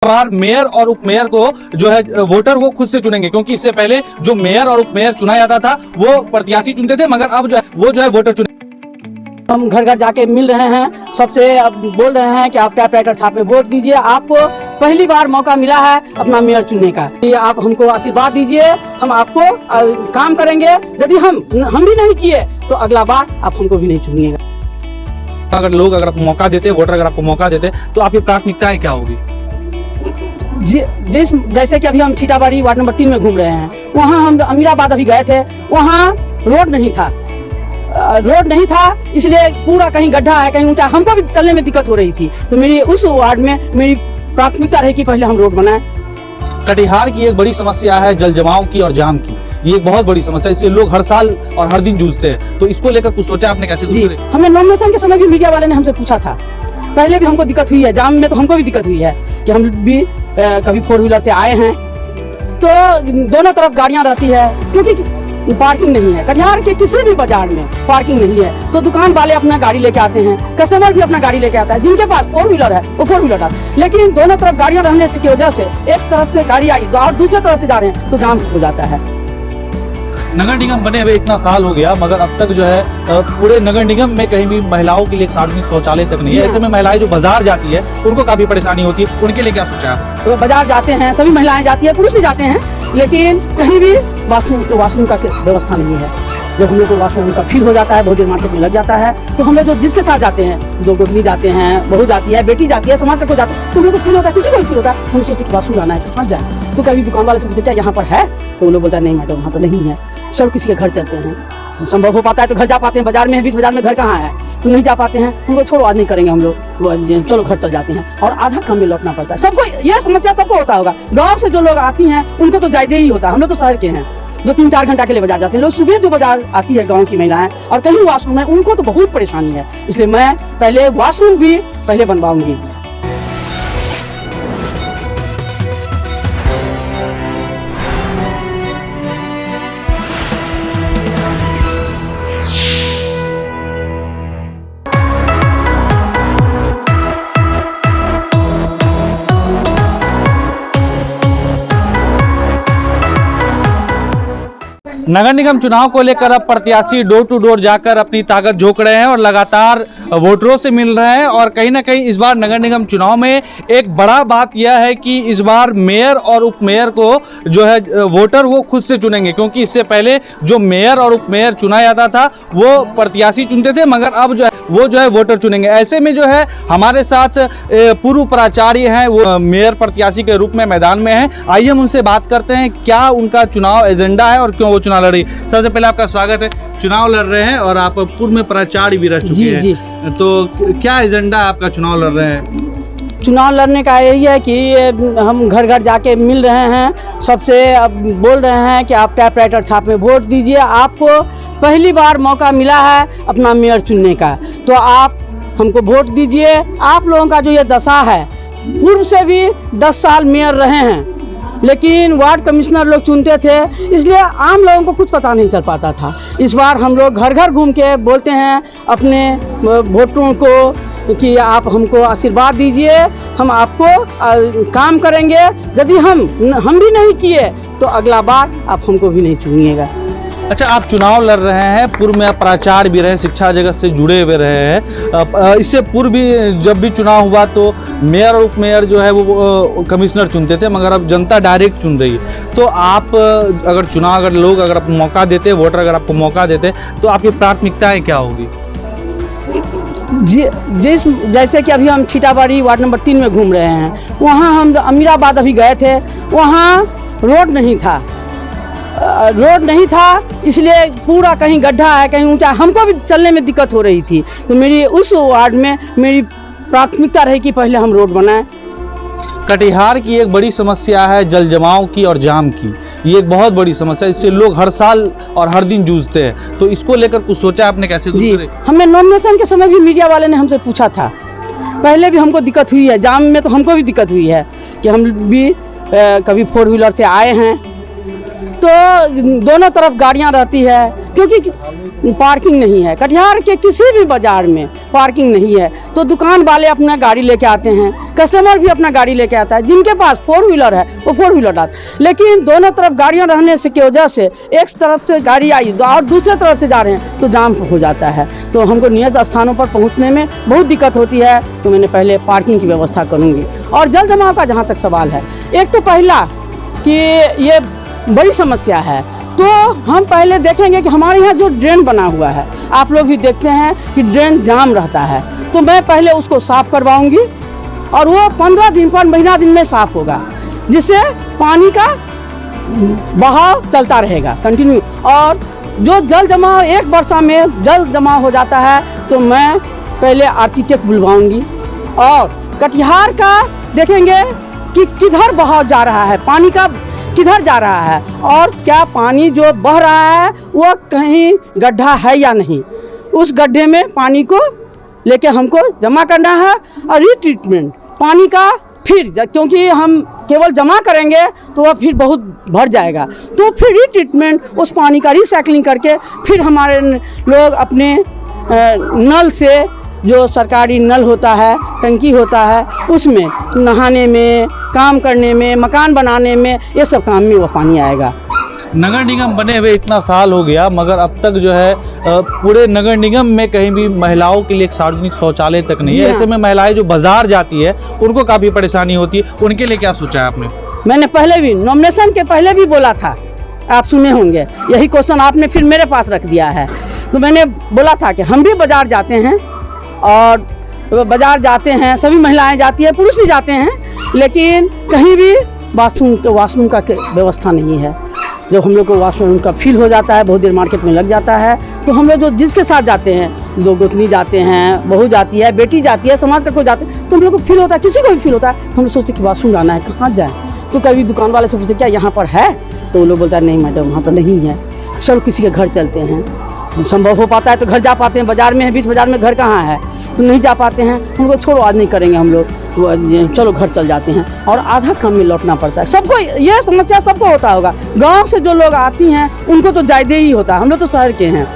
बार mayor और उप mayor को जो है वोटर वो खुद से चुनेंगे, क्योंकि इससे पहले जो मेयर और उप मेयर चुना जाता था वो प्रत्याशी चुनते थे, मगर अब जो है वोटर चुने। हम घर घर जाके मिल रहे हैं, सबसे अब बोल रहे हैं कि आप क्या ट्रैक्टर छाप में वोट दीजिए। आपको पहली बार मौका मिला है अपना मेयर चुनने का, कि आप हमको आशीर्वाद दीजिए, हम आपको काम करेंगे। यदि हम भी नहीं किए तो अगला बार आप हमको भी नहीं चुनिएगा। अगर आपको मौका देते, वोटर अगर आपको मौका देते तो आपकी प्राथमिकताएं क्या होगी? जैसे कि अभी हम ठीटाबाड़ी वार्ड नंबर 3 में घूम रहे हैं, वहाँ हम अमीराबाद अभी गए थे, वहाँ रोड नहीं था, इसलिए पूरा कहीं गड्ढा है, कहीं ऊंचा, हमको भी चलने में दिक्कत हो रही थी। तो मेरी उस वार्ड में मेरी प्राथमिकता रही कि पहले हम रोड बनाएं। कटिहार की एक बड़ी समस्या है जल जमाव की और जाम की। ये एक बहुत बड़ी समस्या है, इससे लोग हर साल और हर दिन जूझते हैं। तो इसको लेकर कुछ सोचा आपने, कैसे दूर करें? हमें नॉमिनेशन के समय भी मीडिया वाले ने हमसे पूछा था, पहले भी हमको दिक्कत हुई है, जाम में तो हमको भी दिक्कत हुई है कि हम भी कभी 4 व्हीलर से आए हैं, तो दोनों तरफ गाड़ियां रहती है, क्योंकि पार्किंग नहीं है। कटिहार के किसी भी बाजार में पार्किंग नहीं है, तो दुकान वाले अपना गाड़ी लेके आते हैं, कस्टमर भी अपना गाड़ी लेके आता है। जिनके पास 4 व्हीलर है वो 4 व्हीलर है, लेकिन दोनों तरफ गाड़ियां रहने की वजह से एक तरफ से गाड़ी आई और दूसरी तरफ से जा रहे हैं तो जाम हो जाता है। नगर निगम बने हुए इतना साल हो गया, मगर अब तक जो है पूरे नगर निगम में कहीं भी महिलाओं के लिए सार्वजनिक शौचालय तक नहीं है। ऐसे में महिलाएं जो बाजार जाती है उनको काफी परेशानी होती है, उनके लिए क्या सोचा है? तो बाजार जाते हैं, सभी महिलाएं जाती है, पुरुष भी जाते हैं, लेकिन कहीं भी वॉशरूम का व्यवस्था नहीं है। जब हम लोग को वॉशरूम का फील हो जाता है, बहुत देर मार्केट में लग जाता है, तो हम लोग जो जिसके साथ जाते हैं, जो गोतनी जाते हैं, बहू जाती है, बेटी जाती है, समाज तक जाते हैं, तो हम लोग को फील होता है, किसी को फील होता है, हम सोचते कि वॉशरूम जाना है तो फंस जाए। तो कभी दुकान वाले से पूछते क्या यहाँ पर है, तो वो लोग बोलता है नहीं मैडम वहाँ तो नहीं है। सब किसी के घर चलते हैं, संभव हो पाता है तो घर जा पाते हैं, बाजार में बीच बाजार में घर कहाँ है तो नहीं जा पाते हैं। हम लोग छोड़ो आज नहीं करेंगे, हम लोग चलो घर चल जाते हैं, और आधा काम में लौटना पड़ता है। सबको यह समस्या सबको होता होगा। गाँव से जो लोग आती हैं उनको तो ज्यादा ही होता है, हम लोग तो शहर के हैं जो 3-4 घंटा के लिए बाजार जाते हैं। लोग सुबह जो बाजार आती है गाँव की महिलाएं और कहीं वॉशरूम है, उनको तो बहुत परेशानी है। इसलिए मैं पहले वॉशरूम भी पहले बनवाऊंगी। नगर निगम चुनाव को लेकर अब प्रत्याशी डोर टू डोर जाकर अपनी ताकत झोंक रहे हैं और लगातार वोटरों से मिल रहे हैं। और कहीं ना कहीं इस बार नगर निगम चुनाव में एक बड़ा बात यह है कि इस बार मेयर और उप मेयर को जो है वोटर वो खुद से चुनेंगे, क्योंकि इससे पहले जो मेयर और उप मेयर चुना जाता था वो प्रत्याशी चुनते थे, मगर अब जो है वोटर चुनेंगे। ऐसे में जो है हमारे साथ पूर्व प्राचार्य हैं, वो मेयर प्रत्याशी के रूप में मैदान में हैं। आइए हम उनसे बात करते हैं क्या उनका चुनाव एजेंडा है और क्यों वो चुनाव लड़ रही। सबसे पहले आपका स्वागत है। चुनाव लड़ रहे हैं और आप पूर्व में प्राचार्य भी रह चुके हैं, जी। तो क्या एजेंडा आपका चुनाव लड़ रहे हैं? चुनाव लड़ने का यही है कि हम घर घर जाके मिल रहे हैं, सबसे अब बोल रहे हैं कि आप क्या ट्रैक्टर छाप में वोट दीजिए। आपको पहली बार मौका मिला है अपना मेयर चुनने का, तो आप हमको वोट दीजिए। आप लोगों का जो ये दशा है, पूर्व से भी 10 साल मेयर रहे हैं, लेकिन वार्ड कमिश्नर लोग चुनते थे, इसलिए आम लोगों को कुछ पता नहीं चल पाता था। इस बार हम लोग घर घर घूम के बोलते हैं अपने वोटरों को कि आप हमको आशीर्वाद दीजिए, हम आपको काम करेंगे। यदि हम भी नहीं किए तो अगला बार आप हमको भी नहीं चुनिएगा। अच्छा, आप चुनाव लड़ रहे हैं, पूर्व में आप प्राचार्य भी रहे, शिक्षा जगत से जुड़े हुए रहे हैं। इससे पूर्व भी जब भी चुनाव हुआ तो मेयर और उप मेयर जो है वो कमिश्नर चुनते थे, मगर अब जनता डायरेक्ट चुन रही है। तो आप अगर लोग आपको मौका देते, वोटर अगर आपको मौका देते, तो आपकी प्राथमिकताएं क्या होगी? जैसे कि अभी हम ठीटाबाड़ी वार्ड नंबर 3 में घूम रहे हैं, वहाँ हम अमीराबाद अभी गए थे, वहाँ रोड नहीं था, इसलिए पूरा कहीं गड्ढा है, कहीं ऊंचा, हमको भी चलने में दिक्कत हो रही थी। तो मेरी उस वार्ड में मेरी प्राथमिकता रही कि पहले हम रोड बनाएं। कटिहार की एक बड़ी समस्या है जल जमाव की और जाम की। ये एक बहुत बड़ी समस्या है, इससे लोग हर साल और हर दिन जूझते हैं। तो इसको लेकर कुछ सोचा आपने, कैसे दूर करें? हमें नॉमिनेशन के समय भी मीडिया वाले ने हमसे पूछा था, पहले भी हमको दिक्कत हुई है, जाम में तो हमको भी दिक्कत हुई है कि हम भी कभी 4 व्हीलर से आए हैं, तो दोनों तरफ गाड़ियां रहती है, क्योंकि पार्किंग नहीं है। कटिहार के किसी भी बाजार में पार्किंग नहीं है, तो दुकान वाले अपना गाड़ी लेके आते हैं, कस्टमर भी अपना गाड़ी लेके आता है। जिनके पास 4 व्हीलर है वो 4 व्हीलर डाल, लेकिन दोनों तरफ गाड़ियां रहने से की वजह से एक तरफ से गाड़ी आई और दूसरे तरफ से जा रहे हैं तो जाम हो जाता है, तो हमको नियत स्थानों पर पहुँचने में बहुत दिक्कत होती है। तो मैंने पहले पार्किंग की व्यवस्था करूँगी। और जल जमाव का जहाँ तक सवाल है, एक तो पहला कि ये बड़ी समस्या है, तो हम पहले देखेंगे कि हमारे यहाँ जो ड्रेन बना हुआ है, आप लोग भी देखते हैं कि ड्रेन जाम रहता है, तो मैं पहले उसको साफ़ करवाऊंगी और वो 15 दिन पर महीना दिन में साफ़ होगा, जिससे पानी का बहाव चलता रहेगा कंटिन्यू। और जो जल जमाव एक वर्षा में जल जमाव हो जाता है, तो मैं पहले आर्किटेक्ट बुलवाऊंगी और कटिहार का देखेंगे कि किधर बहाव जा रहा है, पानी का किधर जा रहा है और क्या पानी जो बह रहा है वो कहीं गड्ढा है या नहीं। उस गड्ढे में पानी को लेके हमको जमा करना है और रीट्रीटमेंट पानी का, फिर क्योंकि हम केवल जमा करेंगे तो वह फिर बहुत भर जाएगा, तो फिर रीट्रीटमेंट उस पानी का रिसाइकलिंग करके फिर हमारे लोग अपने नल से, जो सरकारी नल होता है, टंकी होता है, उसमें नहाने में, काम करने में, मकान बनाने में, ये सब काम में वो पानी आएगा। नगर निगम बने हुए इतना साल हो गया, मगर अब तक जो है पूरे नगर निगम में कहीं भी महिलाओं के लिए एक सार्वजनिक शौचालय तक नहीं है। ऐसे में महिलाएं जो बाजार जाती है उनको काफ़ी परेशानी होती है, उनके लिए क्या सोचा है आपने? मैंने पहले भी नॉमिनेशन के पहले भी बोला था, आप सुने होंगे, यही क्वेश्चन आपने फिर मेरे पास रख दिया है। तो मैंने बोला था कि हम भी बाजार जाते हैं और बाजार जाते हैं, सभी महिलाएं जाती है, पुरुष भी जाते हैं, लेकिन कहीं भी वॉशरूम का व्यवस्था नहीं है। जब हम लोग को वॉशरूम का फील हो जाता है, बहुत देर मार्केट में लग जाता है, तो हम लोग जो जिसके साथ जाते हैं, 2 गोतनी जाते हैं, बहू जाती है, बेटी जाती है, समाज का कोई जाते हैं, तो हम लोग को फील होता है, किसी को भी फील होता है, हम लोग सोचते कि वॉशरूम जाना है, कहाँ जाएँ। तो कभी दुकान वाले से पूछते क्या यहाँ पर है, तो वो लोग बोलता है नहीं मैडम वहाँ पर नहीं है, चलो किसी के घर चलते हैं। संभव हो पाता है तो घर जा पाते हैं, बाजार में है, बीच बाजार में घर कहाँ है, तो नहीं जा पाते हैं। हम लोग छोड़ो आज नहीं करेंगे हम लोग, तो चलो घर चल जाते हैं और आधा काम में लौटना पड़ता है। सबको यह समस्या सबको होता होगा। गांव से जो लोग आती हैं उनको तो ज़्यादा ही होता है, हम लोग तो शहर के हैं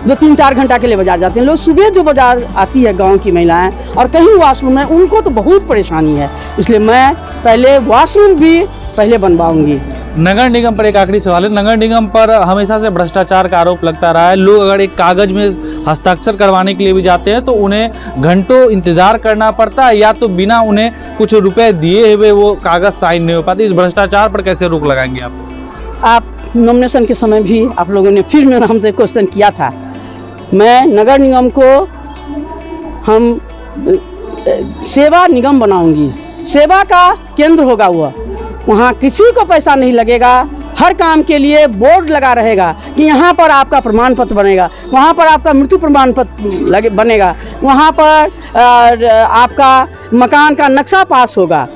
जो 3-4 घंटा के लिए बाजार जाते हैं। लोग सुबह जो बाजार आती है गांव की महिलाएं और कहीं वॉशरूम है, उनको तो बहुत परेशानी है, इसलिए मैं पहले वॉशरूम भी पहले बनवाऊँगी। नगर निगम पर एक आखिरी सवाल है। नगर निगम पर हमेशा से भ्रष्टाचार का आरोप लगता रहा है। लोग अगर एक कागज में हस्ताक्षर करवाने के लिए भी जाते हैं तो उन्हें घंटों इंतजार करना पड़ता है, या तो बिना उन्हें कुछ रुपए दिए हुए वो कागज साइन नहीं हो पाते। इस भ्रष्टाचार पर कैसे रोक लगाएंगे आप? नॉमिनेशन के समय भी आप लोगों ने फिर मेरा हमसे क्वेश्चन किया था। मैं नगर निगम को हम सेवा निगम बनाऊंगी, सेवा का केंद्र होगा वो, वहाँ किसी को पैसा नहीं लगेगा, हर काम के लिए बोर्ड लगा रहेगा कि यहाँ पर आपका प्रमाण पत्र बनेगा, वहाँ पर आपका मृत्यु प्रमाण पत्र बनेगा, वहाँ पर आपका मकान का नक्शा पास होगा।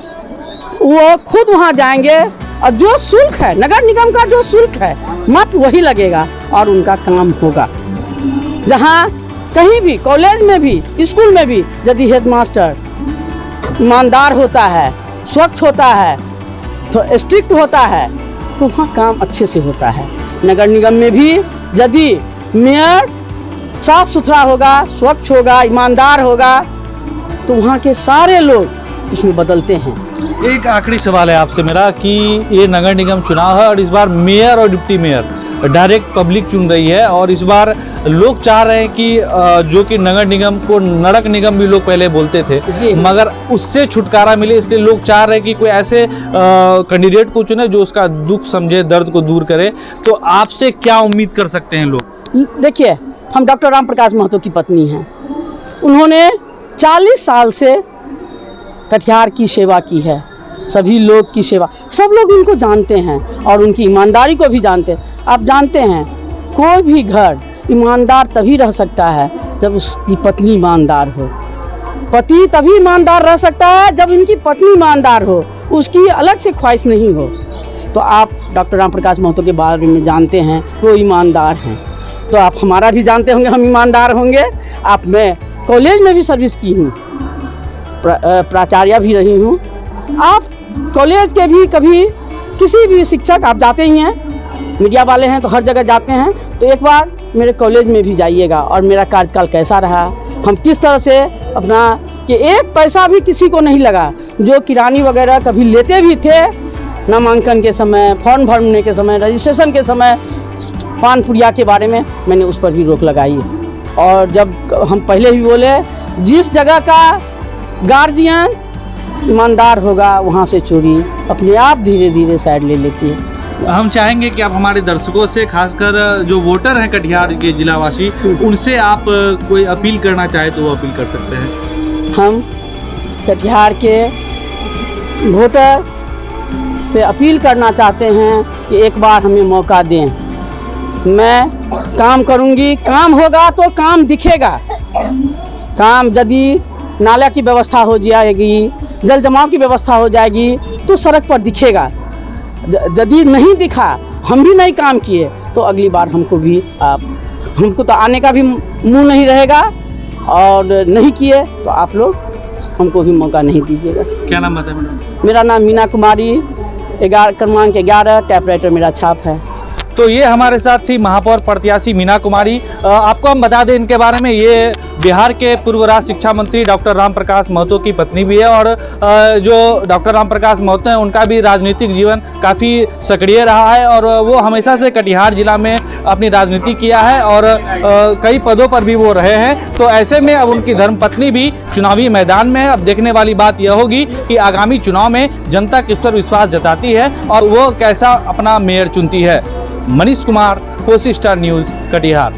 वो खुद वहाँ जाएंगे और जो शुल्क है नगर निगम का, जो शुल्क है मत वही लगेगा और उनका काम होगा। जहाँ कहीं भी कॉलेज में भी स्कूल में भी यदि हेडमास्टर ईमानदार होता है, स्वच्छ होता है, तो स्ट्रिक्ट होता है, तो वहाँ काम अच्छे से होता है। नगर निगम में भी यदि मेयर साफ सुथरा होगा, स्वच्छ होगा, ईमानदार होगा, तो वहाँ के सारे लोग इसमें बदलते हैं। एक आखिरी सवाल है आपसे मेरा कि ये नगर निगम चुनाव है और इस बार मेयर और डिप्टी मेयर डायरेक्ट पब्लिक चुन रही है, और इस बार लोग चाह रहे हैं कि जो कि नगर निगम को नरक निगम भी लोग पहले बोलते थे, मगर उससे छुटकारा मिले, इसलिए लोग चाह रहे हैं कि कोई ऐसे कैंडिडेट को चुने जो उसका दुख समझे, दर्द को दूर करे। तो आपसे क्या उम्मीद कर सकते हैं लोग? देखिए, हम डॉक्टर राम प्रकाश महतो की पत्नी हैं। उन्होंने 40 साल से कटिहार की सेवा की है, सभी लोग की सेवा, सब लोग उनको जानते हैं और उनकी ईमानदारी को भी जानते हैं। आप जानते हैं कोई भी घर ईमानदार तभी रह सकता है जब उसकी पत्नी ईमानदार हो। पति तभी ईमानदार रह सकता है जब इनकी पत्नी ईमानदार हो, उसकी अलग से ख्वाहिश नहीं हो। तो आप डॉक्टर राम प्रकाश महतो के बारे में जानते हैं, वो ईमानदार हैं, तो आप हमारा भी जानते होंगे, हम ईमानदार होंगे। आप, मैं कॉलेज में भी सर्विस की हूँ, प्राचार्य भी रही हूँ। आप कॉलेज के भी कभी किसी भी शिक्षक आप जाते ही हैं मीडिया वाले हैं तो हर जगह जाते हैं, तो एक बार मेरे कॉलेज में भी जाइएगा और मेरा कार्यकाल कैसा रहा, हम किस तरह से अपना कि एक पैसा भी किसी को नहीं लगा। जो किरानी वगैरह कभी लेते भी थे नामांकन के समय, फॉर्म भरने के समय, रजिस्ट्रेशन के समय, पान पुड़िया के बारे में मैंने उस पर भी रोक लगाई। और जब हम पहले भी बोले, जिस जगह का गार्जियन ईमानदार होगा वहाँ से चोरी अपने आप धीरे धीरे साइड ले लेती है। हम चाहेंगे कि आप हमारे दर्शकों से, खासकर जो वोटर हैं कटिहार के जिलावासी, उनसे आप कोई अपील करना चाहे तो वो अपील कर सकते हैं। हम कटिहार के वोटर से अपील करना चाहते हैं कि एक बार हमें मौका दें। मैं काम करूंगी, काम होगा तो काम दिखेगा। काम यदि नाला की व्यवस्था हो जाएगी, जल जमाव की व्यवस्था हो जाएगी तो सड़क पर दिखेगा। यदि नहीं दिखा, हम भी नहीं काम किए, तो अगली बार हमको तो आने का भी मुंह नहीं रहेगा, और नहीं किए तो आप लोग हमको भी मौका नहीं दीजिएगा। क्या नाम बताएं मैडम? मेरा नाम मीना कुमारी, 11 क्रमांक 11, टाइपराइटर मेरा छाप है। तो ये हमारे साथ थी महापौर प्रत्याशी मीना कुमारी। आपको हम बता दें इनके बारे में, ये बिहार के पूर्व राज्य शिक्षा मंत्री डॉक्टर राम प्रकाश महतो की पत्नी भी है, और जो डॉक्टर राम प्रकाश महतो हैं उनका भी राजनीतिक जीवन काफ़ी सक्रिय रहा है, और वो हमेशा से कटिहार जिला में अपनी राजनीति किया है, और कई पदों पर भी वो रहे हैं। तो ऐसे में अब उनकी धर्मपत्नी भी चुनावी मैदान में है। अब देखने वाली बात यह होगी कि आगामी चुनाव में जनता किस पर विश्वास जताती है और वो कैसा अपना मेयर चुनती है। Manish Kumar, Kosi star news, Katihar.